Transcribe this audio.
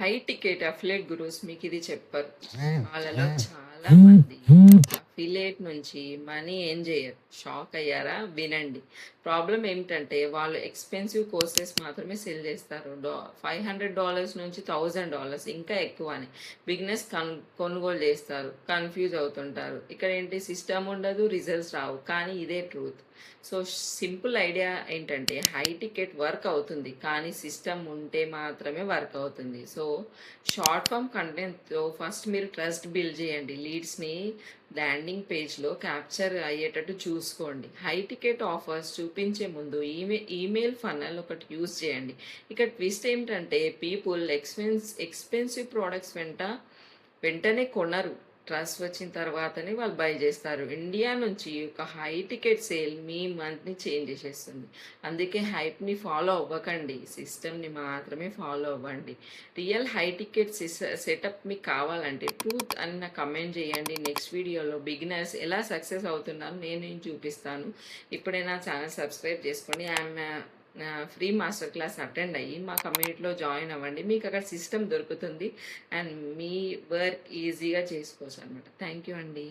High ticket affiliate gurus మీకు ఇది చెప్పరు. వాళ్ళలో చాలా మంది అఫిలియేట్ నుంచి మనీ ఏం చేయరు. షాక్ అయ్యారా? వినండి. ప్రాబ్లం ఏమిటంటే వాళ్ళు ఎక్స్పెన్సివ్ కోర్సెస్ మాత్రమే సెల్ చేస్తారు. $500 నుంచి $1000 ఇంకా ఎక్కువ అని బిజినెస్ కొనుగోలు చేస్తారు. కన్ఫ్యూజ్ అవుతుంటారు. ఇక్కడ ఏంటి, సిస్టమ్ ఉండదు, రిజల్ట్స్ రావు. కానీ ఇదే ట్రూత్. సో సింపుల్ ఐడియా ఏంటంటే హై టికెట్ వర్క్ అవుతుంది, కానీ సిస్టమ్ ఉంటే మాత్రమే వర్క్ అవుతుంది. సో షార్ట్ ఫామ్ కంటెంట్తో ఫస్ట్ మీరు ట్రస్ట్ బిల్డ్ చేయండి. లీడ్స్ని ల్యాండింగ్ పేజ్లో క్యాప్చర్ అయ్యేటట్టు చూసుకోండి. హై టికెట్ ఆఫర్స్ చూపించే ముందు ఈమెయిల్ ఫనల్ ఒకటి యూజ్ చేయండి. ఇక ట్విస్ట్ ఏమిటంటే పీపుల్ ఎక్స్పెన్సివ్ ప్రోడక్ట్స్ వెంటనే కొనరు. ట్రస్ట్ వచ్చిన తర్వాతనే వాళ్ళు బై చేస్తారు. ఇండియా నుంచి ఒక హై టికెట్ సేల్ మీ మంత్ని చేంజ్ చేసేస్తుంది. అందుకే హైప్ని ఫాలో అవ్వకండి, సిస్టమ్ని మాత్రమే ఫాలో అవ్వండి. రియల్ హై టికెట్ సెటప్ మీకు కావాలంటే ట్రూత్ అని నాకు కమెంట్ చేయండి. నెక్స్ట్ వీడియోలో బిగినర్స్ ఎలా సక్సెస్ అవుతున్నారో నేను చూపిస్తాను. ఇప్పుడే నా ఛానల్ సబ్స్క్రైబ్ చేసుకోండి. I'm free master class attend అయ్యి మా కమ్యూనిటీలో జాయిన్ అవ్వండి. మీకు అక్కడ సిస్టమ్ దొరుకుతుంది అండ్ మీ వర్క్ ఈజీగా చేసుకోవచ్చు అనమాట. థ్యాంక్ యూ అండి.